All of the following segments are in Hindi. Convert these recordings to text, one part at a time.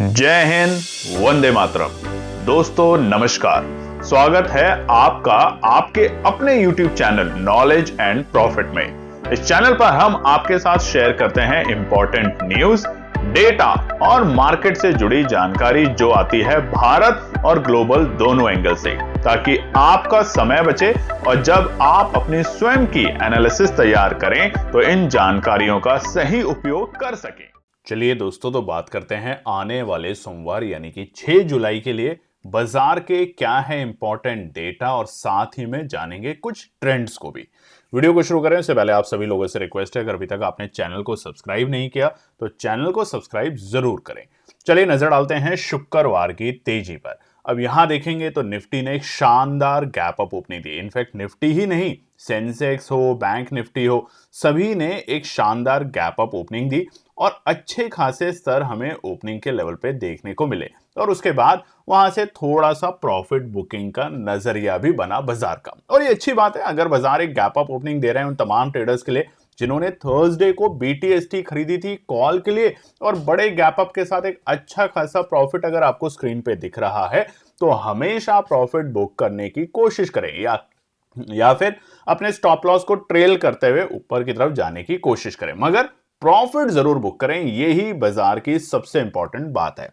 जय हिंद, वंदे मातरम। दोस्तों नमस्कार, स्वागत है आपका आपके अपने YouTube channel knowledge and profit में। इस चैनल पर हम आपके साथ शेयर करते हैं इंपॉर्टेंट न्यूज, डेटा और मार्केट से जुड़ी जानकारी जो आती है भारत और ग्लोबल दोनों एंगल से, ताकि आपका समय बचे और जब आप अपनी स्वयं की एनालिसिस तैयार करें तो इन जानकारियों का सही उपयोग कर सकें। चलिए दोस्तों, तो बात करते हैं आने वाले सोमवार यानी कि 6 जुलाई के लिए बाजार के क्या है इंपॉर्टेंट डेटा, और साथ ही में जानेंगे कुछ ट्रेंड्स को भी। वीडियो को शुरू करें उससे पहले आप सभी लोगों से रिक्वेस्ट है, अगर अभी तक आपने चैनल को सब्सक्राइब नहीं किया तो चैनल को सब्सक्राइब जरूर करें। चलिए नजर डालते हैं शुक्रवार की तेजी पर। अब यहां देखेंगे तो निफ्टी ने एक शानदार गैप अप ओपनिंग दी। इनफैक्ट निफ्टी ही नहीं, सेंसेक्स हो, बैंक निफ्टी हो, सभी ने एक शानदार गैप अप ओपनिंग दी और अच्छे खासे स्तर हमें ओपनिंग के लेवल पे देखने को मिले। और उसके बाद वहां से थोड़ा सा प्रॉफिट बुकिंग का नजरिया भी बना बाजार का, और ये अच्छी बात है। अगर बाजार एक गैप अप ओपनिंग दे रहे हैं उन तमाम ट्रेडर्स के लिए जिन्होंने थर्सडे को BTST खरीदी थी कॉल के लिए, और बड़े गैप अप के साथ एक अच्छा खासा प्रॉफिट अगर आपको स्क्रीन पे दिख रहा है तो हमेशा प्रॉफिट बुक करने की कोशिश करें, या फिर अपने स्टॉप लॉस को ट्रेल करते हुए ऊपर की तरफ जाने की कोशिश करें, मगर प्रॉफिट जरूर बुक करें। यही बाजार की सबसे इंपॉर्टेंट बात है।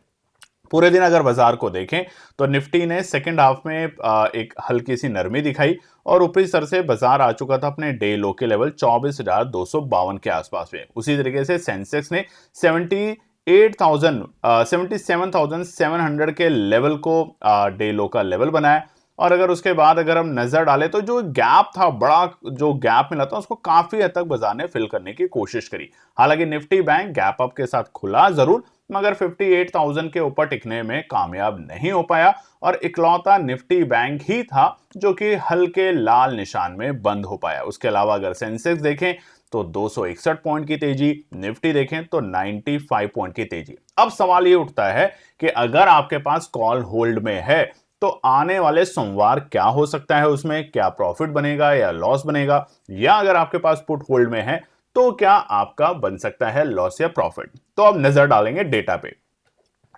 पूरे दिन अगर बाजार को देखें तो निफ्टी ने सेकंड हाफ में एक हल्की सी नरमी दिखाई और ऊपरी स्तर से बाजार आ चुका था अपने डे लो के लेवल 24,252 के आसपास में। उसी तरीके से सेंसेक्स ने 77,700 के लेवल को डे लो का लेवल बनाया। और अगर उसके बाद अगर हम नजर डालें तो जो गैप था, बड़ा जो गैप मिला था, उसको काफी हद तक बाजार ने फिल करने की कोशिश करी। हालांकि निफ्टी बैंक गैप अप के साथ खुला जरूर, मगर 58,000 के ऊपर टिकने में कामयाब नहीं हो पाया, और इकलौता निफ्टी बैंक ही था जो कि हल्के लाल निशान में बंद हो पाया। उसके अलावा अगर सेंसेक्स देखें तो 261 पॉइंट की तेजी, निफ्टी देखें तो 95 पॉइंट की तेजी। अब सवाल ये उठता है कि अगर आपके पास कॉल होल्ड में है तो आने वाले सोमवार क्या हो सकता है, उसमें क्या प्रॉफिट बनेगा या लॉस बनेगा, या अगर आपके पास पुट होल्ड में है तो क्या आपका बन सकता है लॉस या प्रॉफिट। तो अब नजर डालेंगे डेटा पे।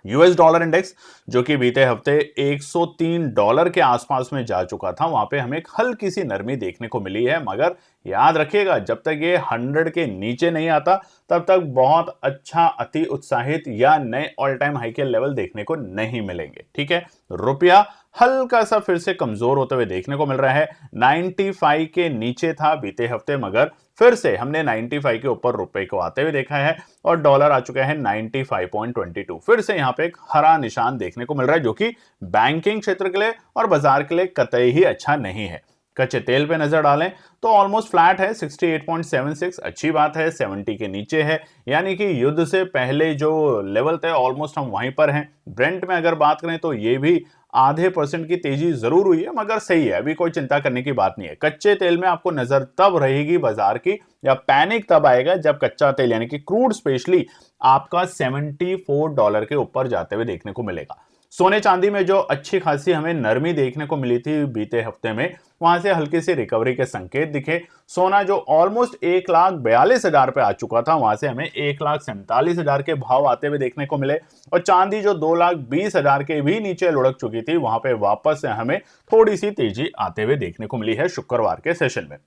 यूएस डॉलर इंडेक्स जो कि बीते हफ्ते $103 के आसपास में जा चुका था, वहां पे हमें एक हल्की सी नरमी देखने को मिली है, मगर याद रखिएगा जब तक ये 100 के नीचे नहीं आता तब तक बहुत अच्छा अति उत्साहित या नए ऑल टाइम हाई के लेवल देखने को नहीं मिलेंगे। ठीक है, रुपया हल्का सा फिर से कमजोर होते हुए देखने को मिल रहा है। 95 के नीचे था बीते हफ्ते, मगर फिर से हमने 95 के ऊपर रुपए को आते हुए देखा है और डॉलर आ चुका है 95.22। फिर से यहां पे एक हरा निशान देखने को मिल रहा है जो कि बैंकिंग क्षेत्र के लिए और बाजार के लिए कतई ही अच्छा नहीं है। कच्चे तेल पे नजर डालें तो ऑलमोस्ट फ्लैट है, 68.76, अच्छी बात है। 70 के नीचे है, यानी कि युद्ध से पहले जो लेवल थे ऑलमोस्ट हम वहीं पर हैं। ब्रेंट में अगर बात करें तो ये भी आधे % की तेजी जरूर हुई है, मगर सही है, अभी कोई चिंता करने की बात नहीं है। कच्चे तेल में आपको नजर तब रहेगी बाजार की, या पैनिक तब आएगा जब कच्चा तेल यानी कि क्रूड स्पेशली आपका $74 के ऊपर जाते हुए देखने को मिलेगा। सोने चांदी में जो अच्छी खासी हमें नरमी देखने को मिली थी बीते हफ्ते में, वहां से हल्की सी रिकवरी के संकेत दिखे। सोना जो ऑलमोस्ट 1,42,000 पे आ चुका था, वहां से हमें 1,47,000 के भाव आते हुए देखने को मिले, और चांदी जो 2,20,000 के भी नीचे लुढ़क चुकी थी, वहां पे वापस से हमें थोड़ी सी तेजी आते हुए देखने को मिली है शुक्रवार के सेशन में।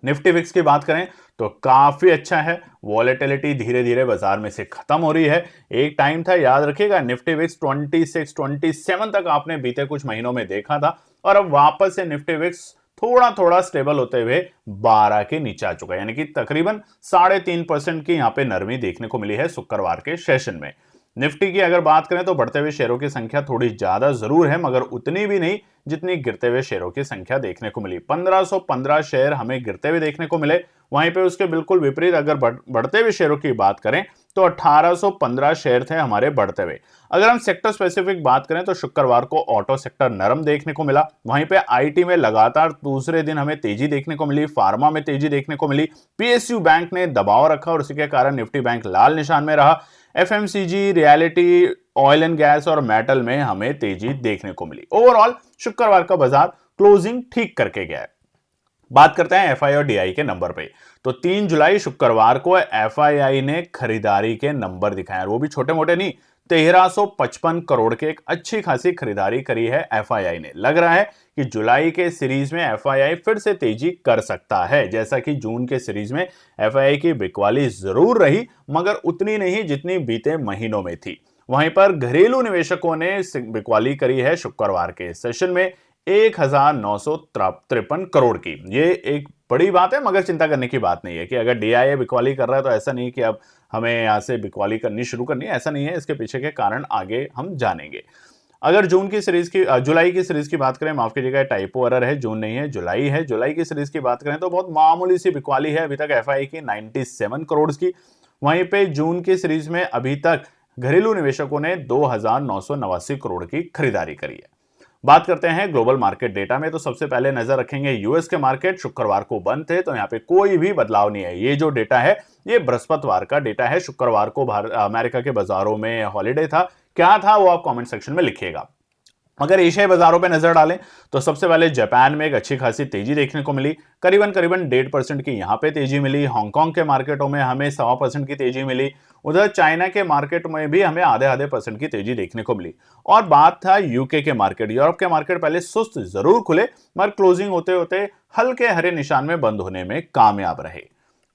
निफ्टी विक्स की बात करें तो काफी अच्छा है, वॉलेटिलिटी धीरे धीरे बाजार में से खत्म हो रही है। एक टाइम था, याद रखिएगा, निफ्टी विक्स 26, 27 तक आपने बीते कुछ महीनों में देखा था, और अब वापस से निफ्टी विक्स थोड़ा थोड़ा स्टेबल होते हुए 12 के नीचे आ चुका है, यानी कि तकरीबन 3.5% की यहां पे नरमी देखने को मिली है शुक्रवार के सेशन में। निफ्टी की अगर बात करें तो बढ़ते हुए शेयरों की संख्या थोड़ी ज्यादा जरूर है, मगर उतनी भी नहीं जितनी गिरते हुए शेयरों की संख्या देखने को मिली। 1515 शेयर हमें गिरते हुए देखने को मिले, वहीं पे उसके बिल्कुल विपरीत अगर बढ़ते हुए शेयरों की बात करें तो 1815 शेयर थे हमारे बढ़ते हुए। अगर हम सेक्टर स्पेसिफिक बात करें तो शुक्रवार को ऑटो सेक्टर नरम देखने को मिला, वहीं पे आईटी में लगातार दूसरे दिन हमें तेजी देखने को मिली, फार्मा में तेजी देखने को मिली, पीएसयू बैंक ने दबाव रखा और उसी के कारण निफ्टी बैंक लाल निशान में रहा। FMCG, reality, oil and gas और मेटल में हमें तेजी देखने को मिली। ओवरऑल शुक्रवार का बाजार क्लोजिंग ठीक करके गया है। बात करते हैं एफआई और डीआई के नंबर पे। तो 3 जुलाई शुक्रवार को एफआईआई ने खरीदारी के नंबर दिखाए, वो भी छोटे मोटे नहीं, 1355 करोड़ के एक अच्छी खासी खरीदारी करी है एफआईआई ने। लग रहा है कि जुलाई के सीरीज में एफआईआई फिर से तेजी कर सकता है। जैसा कि जून के सीरीज में एफआईआई की बिकवाली जरूर रही, मगर उतनी नहीं जितनी बीते महीनों में थी। वहीं पर घरेलू निवेशकों ने बिकवाली करी है शुक्रवार के सेशन में 1953 करोड़ की। ये एक बड़ी बात है, मगर चिंता करने की बात नहीं है कि अगर डीआईए बिकवाली कर रहा है तो ऐसा नहीं कि अब हमें यहां से बिकवाली करनी शुरू करनी है, ऐसा नहीं है। इसके पीछे के कारण आगे हम जानेंगे। अगर जुलाई की सीरीज की बात करें, माफ कीजिएगा टाइपो एरर है, जून नहीं है जुलाई है। जुलाई की सीरीज की बात करें तो बहुत मामूली सी बिकवाली है अभी तक एफआई की 97 करोड़ की। वहीं पे जून की सीरीज में अभी तक घरेलू निवेशकों ने 2989 करोड़ की खरीदारी करी है। बात करते हैं ग्लोबल मार्केट डेटा में, तो सबसे पहले नजर रखेंगे यूएस के मार्केट। शुक्रवार को बंद थे, तो यहाँ पे कोई भी बदलाव नहीं है। ये जो डेटा है ये बृहस्पतिवार का डेटा है। शुक्रवार को अमेरिका के बाजारों में हॉलिडे था। क्या था वो आप कमेंट सेक्शन में लिखिएगा। अगर एशियाई बाजारों पे नजर डालें तो सबसे पहले जापान में एक अच्छी खासी तेजी देखने को मिली, करीबन 1.5% की यहां पे तेजी मिली। हांगकांग के मार्केटों में हमें 1.25% की तेजी मिली। उधर चाइना के मार्केट में भी हमें आधे परसेंट की तेजी देखने को मिली। और बात था यूके के मार्केट। यूरोप के मार्केट पहले सुस्त जरूर खुले, मगर क्लोजिंग होते होते हल्के हरे निशान में बंद होने में कामयाब रहे।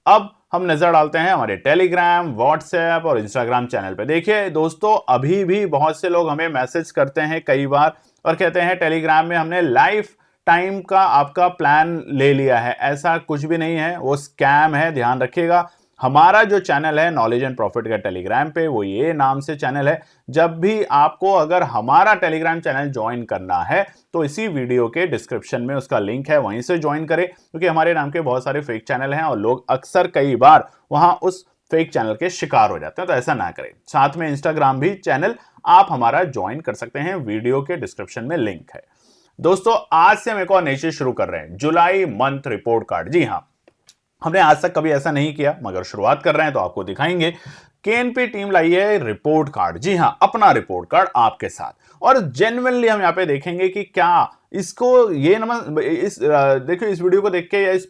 अब हम नजर डालते हैं हमारे टेलीग्राम, व्हाट्सएप और इंस्टाग्राम चैनल पे। देखिए दोस्तों, अभी भी बहुत से लोग हमें मैसेज करते हैं कई बार और कहते हैं टेलीग्राम में हमने लाइफ टाइम का आपका प्लान ले लिया है। ऐसा कुछ भी नहीं है, वो स्कैम है, ध्यान रखिएगा। हमारा जो चैनल है नॉलेज एंड प्रॉफिट का टेलीग्राम पे, वो ये नाम से चैनल है। जब भी आपको अगर हमारा टेलीग्राम चैनल ज्वाइन करना है तो इसी वीडियो के डिस्क्रिप्शन में उसका लिंक है, वहीं से ज्वाइन करें। क्योंकि हमारे नाम के बहुत सारे फेक चैनल हैं और लोग अक्सर कई बार वहां उस फेक चैनल के शिकार हो जाते हैं, तो ऐसा ना करें। साथ में इंस्टाग्राम भी चैनल आप हमारा ज्वाइन कर सकते हैं, वीडियो के डिस्क्रिप्शन में लिंक है। दोस्तों, आज से हम एक और नई चीज शुरू कर रहे हैं, जुलाई मंथ रिपोर्ट कार्ड। जी हाँ, हमने आज तक कभी ऐसा नहीं किया, मगर शुरुआत कर रहे हैं तो आपको दिखाएंगे। केएनपी टीम लाई है रिपोर्ट कार्ड। जी हां, अपना रिपोर्ट कार्ड आपके साथ। और जेन्युइनली हम यहां पे देखेंगे कि क्या इसको ये देखिए, इस वीडियो को देख के या इस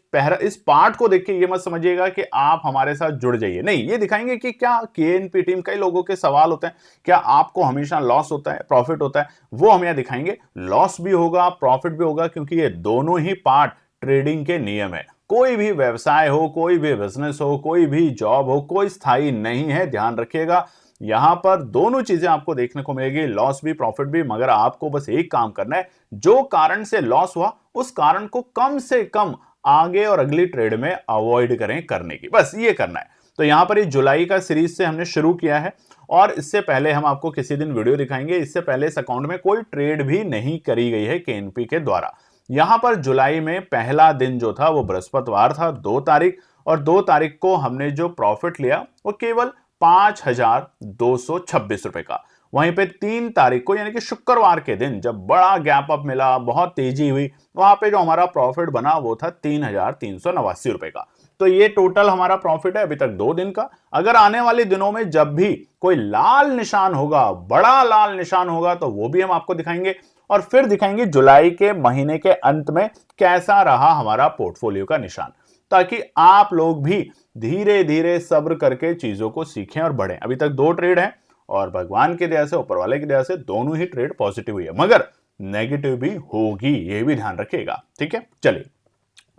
पार्ट को देख के ये मत समझिएगा कि आप हमारे साथ जुड़ जाइए। नहीं, ये दिखाएंगे कि क्या केएनपी टीम, कई लोगों के सवाल होते हैं, क्या आपको हमेशा लॉस होता है, प्रॉफिट होता है? वो हम यहां दिखाएंगे। लॉस भी होगा, प्रॉफिट भी होगा, क्योंकि ये दोनों ही पार्ट ट्रेडिंग के नियम है। कोई भी व्यवसाय हो, कोई भी बिजनेस हो, कोई भी जॉब हो, कोई स्थायी नहीं है, ध्यान रखिएगा। यहां पर दोनों चीजें आपको देखने को मिलेगी, लॉस भी प्रॉफिट भी। मगर आपको बस एक काम करना है, जो कारण से लॉस हुआ उस कारण को कम से कम आगे और अगली ट्रेड में अवॉइड करें करने की, बस ये करना है। तो यहां पर ये जुलाई का सीरीज से हमने शुरू किया है और इससे पहले हम आपको किसी दिन वीडियो दिखाएंगे। इससे पहले इस अकाउंट में कोई ट्रेड भी नहीं करी गई है केएनपी के द्वारा। यहां पर जुलाई में पहला दिन जो था वो बृहस्पतिवार था, 2 तारीख। और 2 तारीख को हमने जो प्रॉफिट लिया वो केवल 5,226 रुपए का। वहीं पे 3 तारीख को यानी कि शुक्रवार के दिन जब बड़ा गैप अप मिला, बहुत तेजी हुई, वहां पे जो हमारा प्रॉफिट बना वो था 3,389 रुपए का। तो ये टोटल हमारा प्रॉफिट है अभी तक 2 दिन का। अगर आने वाले दिनों में जब भी कोई लाल निशान होगा, बड़ा लाल निशान होगा, तो वो भी हम आपको दिखाएंगे। और फिर दिखाएंगे जुलाई के महीने के अंत में कैसा रहा हमारा पोर्टफोलियो का निशान, ताकि आप लोग भी धीरे धीरे सब्र करके चीजों को सीखें और बढ़ें। अभी तक 2 ट्रेड हैं और भगवान की दया से, ऊपर वाले की दया से दोनों ही ट्रेड पॉजिटिव हुई है, मगर नेगेटिव भी होगी, ये भी ध्यान रखिएगा। ठीक है, चलिए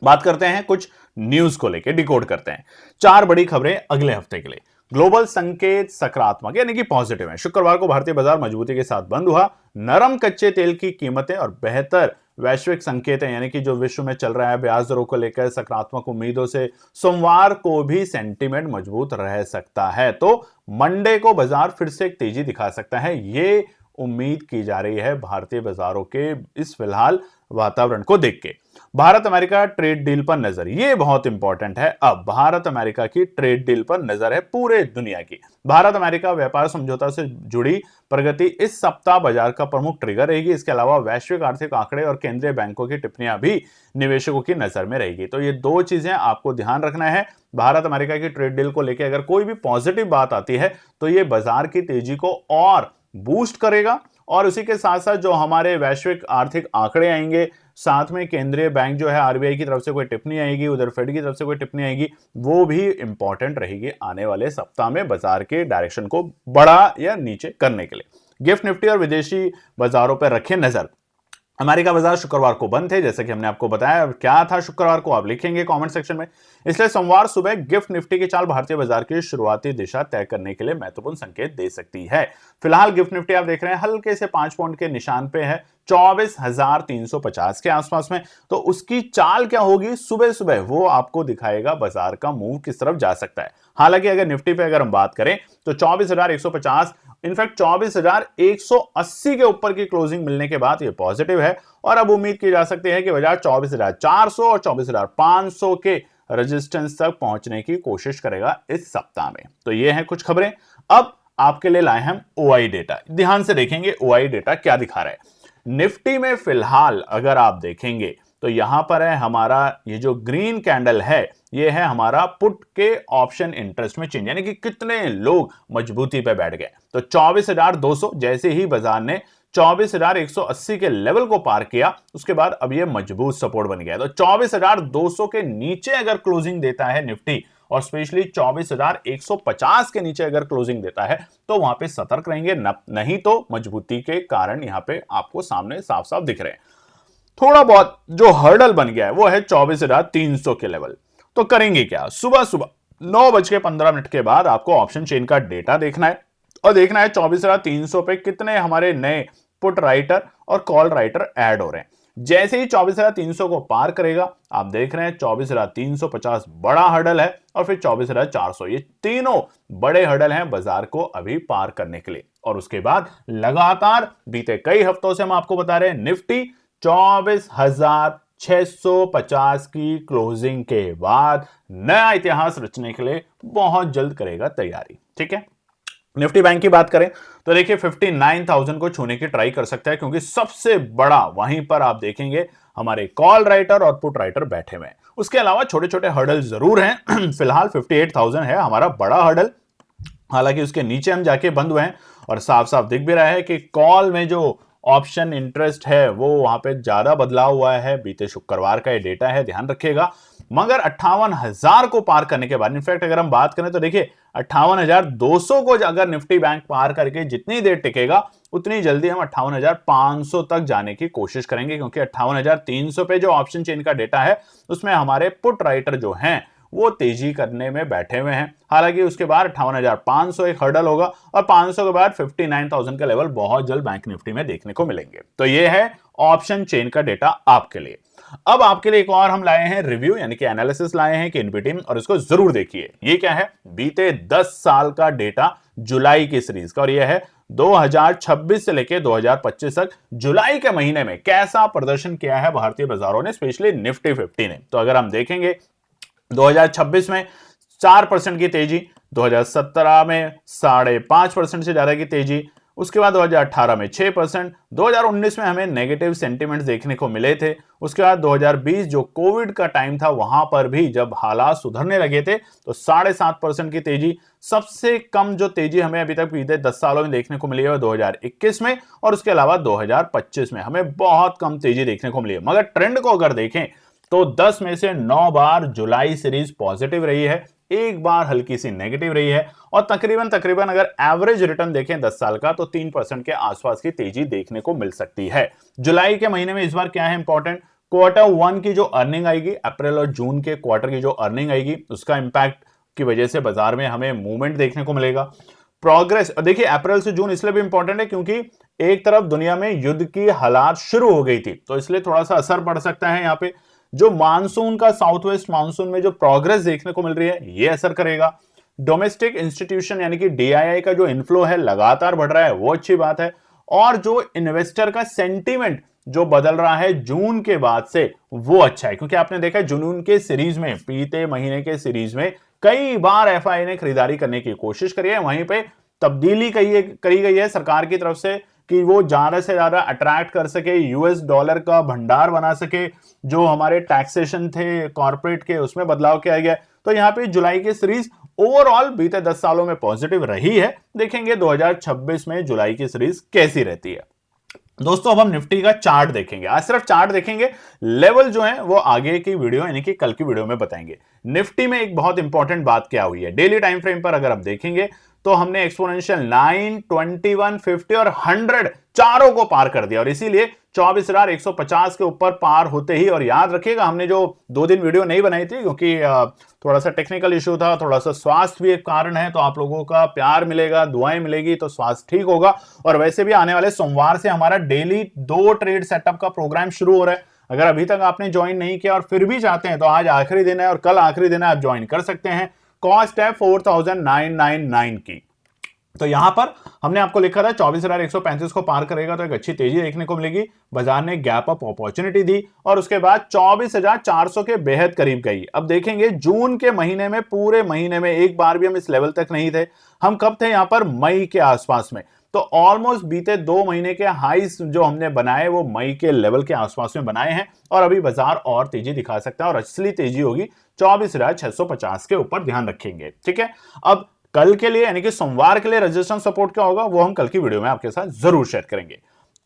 बात करते हैं कुछ न्यूज को लेकर, डिकोड करते हैं 4 बड़ी खबरें अगले हफ्ते के लिए। ग्लोबल संकेत सकारात्मक यानी कि पॉजिटिव है। शुक्रवार को भारतीय बाजार मजबूती के साथ बंद हुआ। नरम कच्चे तेल की कीमतें और बेहतर वैश्विक संकेत है, यानी कि जो विश्व में चल रहा है ब्याज दरों को लेकर सकारात्मक उम्मीदों से सोमवार को भी सेंटीमेंट मजबूत रह सकता है। तो मंडे को बाजार फिर से एक तेजी दिखा सकता है, ये उम्मीद की जा रही है भारतीय बाजारों के इस फिलहाल वातावरण को देख के। भारत अमेरिका ट्रेड डील पर नजर, ये बहुत इंपॉर्टेंट है। अब भारत अमेरिका की ट्रेड डील पर नजर है पूरे दुनिया की। भारत अमेरिका व्यापार समझौता से जुड़ी प्रगति इस सप्ताह बाजार का प्रमुख ट्रिगर रहेगी। इसके अलावा वैश्विक आर्थिक आंकड़े और केंद्रीय बैंकों की टिप्पणियां भी निवेशकों की नजर में रहेगी। तो ये 2 चीजें आपको ध्यान रखना है। भारत अमेरिका की ट्रेड डील को लेकर अगर कोई भी पॉजिटिव बात आती है तो ये बाजार की तेजी को और बूस्ट करेगा। और उसी के साथ साथ जो हमारे वैश्विक आर्थिक आंकड़े आएंगे, साथ में केंद्रीय बैंक जो है आरबीआई की तरफ से कोई टिप्पणी आएगी, उधर फेड की तरफ से कोई टिप्पणी आएगी, वो भी इंपॉर्टेंट रहेगी आने वाले सप्ताह में बाजार के डायरेक्शन को बड़ा या नीचे करने के लिए। गिफ्ट निफ्टी और विदेशी बाजारों पर रखें नजर। अमेरिका बाजार शुक्रवार को बंद थे, जैसे कि हमने आपको बताया। क्या था शुक्रवार को आप लिखेंगे कमेंट सेक्शन में। इसलिए सोमवार सुबह गिफ्ट निफ्टी की चाल भारतीय बाजार की शुरुआती दिशा तय करने के लिए महत्वपूर्ण संकेत दे सकती है। फिलहाल गिफ्ट निफ्टी आप देख रहे हैं हल्के से 5 पॉइंट के निशान पे है, 24,350 के आसपास में। तो उसकी चाल क्या होगी सुबह सुबह, वो आपको दिखाएगा बाजार का मूव किस तरफ जा सकता है। हालांकि अगर निफ्टी पे अगर हम बात करें तो 24,150, इनफैक्ट 24,180 के ऊपर की क्लोजिंग मिलने के बाद ये पॉजिटिव है और अब उम्मीद की जा सकती है कि बाजार 24,400 और 24,500 के रेजिस्टेंस तक पहुंचने की कोशिश करेगा इस सप्ताह में। तो ये है कुछ खबरें। अब आपके लिए लाए हम ओआई डेटा, ध्यान से देखेंगे ओआई डेटा क्या दिखा रहा है। निफ्टी में फिलहाल अगर आप देखेंगे तो यहां पर है हमारा ये जो ग्रीन कैंडल है, ये है हमारा पुट के ऑप्शन इंटरेस्ट में चेंज, यानी कि कितने लोग मजबूती पे बैठ गए। तो 24,200 जैसे ही बाजार ने 24,180 के लेवल को पार किया, उसके बाद अब ये मजबूत सपोर्ट बन गया। तो 24,200 के नीचे अगर क्लोजिंग देता है निफ्टी और स्पेशली 24,150 के नीचे अगर क्लोजिंग देता है तो वहां पे सतर्क रहेंगे, नहीं तो मजबूती के कारण यहां पे आपको सामने साफ साफ दिख रहे हैं। थोड़ा बहुत जो हर्डल बन गया है वो है 24,300 के लेवल। तो करेंगे क्या, सुबह सुबह 9:15 के बाद आपको ऑप्शन चेन का डेटा देखना है और देखना है 24,300 पे कितने हमारे नए पुट राइटर और कॉल राइटर ऐड हो रहे हैं। जैसे ही 24,300 को पार करेगा, आप देख रहे हैं 24,350 बड़ा हर्डल है और फिर 24,400, ये तीनों बड़े हर्डल हैं बाजार को अभी पार करने के लिए। और उसके बाद लगातार बीते कई हफ्तों से हम आपको बता रहे हैं निफ्टी 24,650 की क्लोजिंग के बाद नया इतिहास रचने के लिए बहुत जल्द करेगा तैयारी। ठीक है, निफ्टी बैंक की बात करें तो देखिए 59,000 को छूने की ट्राई कर सकता है, क्योंकि सबसे बड़ा वहीं पर आप देखेंगे हमारे कॉल राइटर और पुट राइटर बैठे हुए हैं। उसके अलावा छोटे छोटे हर्डल जरूर हैं। फिलहाल 58,000 है हमारा बड़ा हर्डल, हालांकि उसके नीचे हम जाके बंद हुए हैं और साफ साफ दिख भी रहा है कि कॉल में जो ऑप्शन इंटरेस्ट है वो वहां पे ज्यादा बदलाव हुआ है। बीते शुक्रवार का ये डेटा है, ध्यान रखिएगा। मगर 58,000 को पार करने के बाद, इनफैक्ट अगर हम बात करें तो देखिए 58,200 को अगर निफ्टी बैंक पार करके जितनी देर टिकेगा उतनी जल्दी हम 58,500 तक जाने की कोशिश करेंगे, क्योंकि 58,300 पे जो ऑप्शन चेन का डेटा है उसमें हमारे पुट राइटर जो हैं वो तेजी करने में बैठे हुए हैं। हालांकि उसके बाद 58,500 एक हर्डल होगा और 500 के बाद 59,000 का लेवल बहुत जल्द बैंक निफ्टी में देखने को मिलेंगे। तो ये है ऑप्शन चेन का डेटा आपके लिए। अब आपके लिए एक और हम लाए हैं रिव्यू, यानी कि एनालिसिस लाए हैं कि इनपी और इसको जरूर देखिए। ये क्या है, बीते 10 साल का डेटा जुलाई की सीरीज का, और यह है 2026 से लेकर 2025 तक जुलाई के महीने में कैसा प्रदर्शन किया है भारतीय बाजारों ने, स्पेशली निफ्टी 50 ने। तो अगर हम देखेंगे 2026 में 4% की तेजी, 2017 में 5.5% से ज्यादा की तेजी, उसके बाद 2018 में 6%, 2019 में हमें नेगेटिव सेंटिमेंट्स देखने को मिले थे। उसके बाद 2020 जो कोविड का टाइम था वहां पर भी जब हालात सुधरने लगे थे तो 7.5% की तेजी। सबसे कम जो तेजी हमें अभी तक बीते 10 सालों में देखने को मिली है 2021 में, और उसके अलावा 2025 में हमें बहुत कम तेजी देखने को मिली है। मगर ट्रेंड को अगर देखें तो 10 में से 9 बार जुलाई सीरीज पॉजिटिव रही है, एक बार हल्की सी नेगेटिव रही है, और तकरीबन अगर एवरेज रिटर्न देखें 10 साल का तो 3% के आसपास की तेजी देखने को मिल सकती है। जुलाई के महीने में इस बार क्या है इंपॉर्टेंट, Q1 की जो अर्निंग आएगी, अप्रैल और जून के क्वार्टर की जो अर्निंग आएगी, उसका इंपैक्ट की वजह से बाजार में हमें मूवमेंट देखने को मिलेगा। प्रोग्रेस देखिए अप्रैल से जून इसलिए भी इंपॉर्टेंट है क्योंकि एक तरफ दुनिया में युद्ध की हालात शुरू हो गई थी, तो इसलिए थोड़ा सा असर पड़ सकता है। यहाँ पे जो मानसून का साउथ वेस्ट मानसून में जो प्रोग्रेस देखने को मिल रही है ये असर करेगा। डोमेस्टिक इंस्टीट्यूशन यानी कि डीआईआई का जो इनफ्लो है लगातार बढ़ रहा है, वो अच्छी बात है। और जो इन्वेस्टर का सेंटीमेंट जो बदल रहा है जून के बाद से, वो अच्छा है, क्योंकि आपने देखा जून के सीरीज में, बीते महीने के सीरीज में कई बार एफआई ने खरीदारी करने की कोशिश करी है। वहीं पे तब्दीली करी गई है सरकार की तरफ से कि वो ज्यादा से ज्यादा अट्रैक्ट कर सके, यूएस डॉलर का भंडार बना सके। जो हमारे टैक्सेशन थे कॉर्पोरेट के, उसमें बदलाव किया गया। तो यहाँ पे जुलाई की सीरीज ओवरऑल बीते 10 सालों में पॉजिटिव रही है। देखेंगे 2026 में जुलाई की सीरीज कैसी रहती है। दोस्तों अब हम निफ्टी का चार्ट देखेंगे। आज सिर्फ चार्ट देखेंगे, लेवल जो है वो आगे की वीडियो यानी कि कल की वीडियो में बताएंगे। निफ्टी में एक बहुत इंपॉर्टेंट बात क्या हुई है, डेली टाइम फ्रेम पर अगर आप देखेंगे तो हमने एक्सपोनेंशियल 9, 21, 50 और 100 चारों को पार कर दिया और इसीलिए 24,150 के ऊपर पार होते ही, और याद रखिएगा हमने जो 2 दिन वीडियो नहीं बनाई थी क्योंकि थोड़ा सा टेक्निकल इशू था, थोड़ा सा स्वास्थ्य भी एक कारण है, तो आप लोगों का प्यार मिलेगा, दुआएं मिलेगी तो स्वास्थ्य ठीक होगा। और वैसे भी आने वाले सोमवार से हमारा डेली 2 ट्रेड सेटअप का प्रोग्राम शुरू हो रहा है। अगर अभी तक आपने ज्वाइन नहीं किया और फिर भी चाहते हैं तो आज आखिरी दिन है और कल आखिरी दिन है, आप ज्वाइन कर सकते हैं। कॉस्ट है 4,999 की। तो यहां पर हमने आपको लिखा था 24,135 को पार करेगा तो एक अच्छी तेजी देखने को मिलेगी। बाजार ने गैप अप अपॉर्चुनिटी दी और उसके बाद 24,400 के बेहद करीब गई। अब देखेंगे जून के महीने में, पूरे महीने में एक बार भी हम इस लेवल तक नहीं थे। हम कब थे? यहां पर मई के आसपास में। तो ऑलमोस्ट बीते 2 महीने के हाईस जो हमने बनाए वो मई के लेवल के आसपास में बनाए हैं और अभी बाजार और तेजी दिखा सकता है और असली तेजी होगी 24,650 के ऊपर, ध्यान रखेंगे। ठीक है, अब कल के लिए यानी कि सोमवार के लिए रेजिस्टेंस सपोर्ट क्या होगा वो हम कल की वीडियो में आपके साथ जरूर शेयर करेंगे।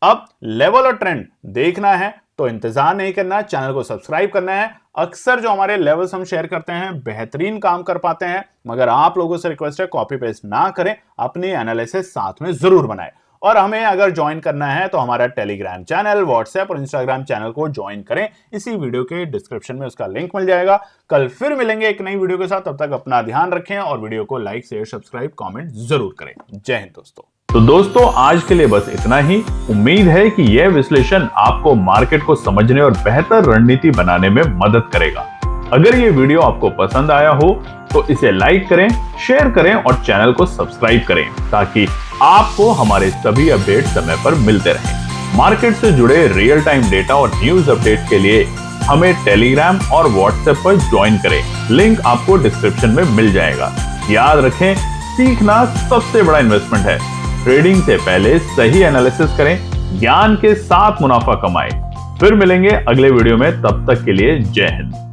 अब लेवल और ट्रेंड देखना है तो इंतजार नहीं करना, चैनल को सब्सक्राइब करना है। अक्सर जो हमारे लेवल्स हम शेयर करते हैं बेहतरीन काम कर पाते हैं, मगर आप लोगों से रिक्वेस्ट है कॉपी पेस्ट ना करें, अपनी एनालिसिस साथ में जरूर बनाएं। और हमें अगर ज्वाइन करना है तो हमारा टेलीग्राम चैनल, व्हाट्सएप और इंस्टाग्राम चैनल को ज्वाइन करें, इसी वीडियो के डिस्क्रिप्शन में उसका लिंक मिल जाएगा। कल फिर मिलेंगे एक नई वीडियो के साथ, तब तक अपना ध्यान रखें और वीडियो को लाइक शेयर सब्सक्राइब कमेंट जरूर करें। जय हिंद दोस्तों। तो दोस्तों आज के लिए बस इतना ही। उम्मीद है कि यह विश्लेषण आपको मार्केट को समझने और बेहतर रणनीति बनाने में मदद करेगा। अगर ये वीडियो आपको पसंद आया हो तो इसे लाइक करें, शेयर करें और चैनल को सब्सक्राइब करें ताकि आपको हमारे सभी अपडेट समय पर मिलते रहें। मार्केट से जुड़े रियल टाइम डेटा और न्यूज अपडेट के लिए हमें टेलीग्राम और व्हाट्सएप पर ज्वाइन करें, लिंक आपको डिस्क्रिप्शन में मिल जाएगा। याद रखें, सीखना सबसे बड़ा इन्वेस्टमेंट है। ट्रेडिंग से पहले सही एनालिसिस करें, ज्ञान के साथ मुनाफा कमाएं। फिर मिलेंगे अगले वीडियो में, तब तक के लिए जय हिंद।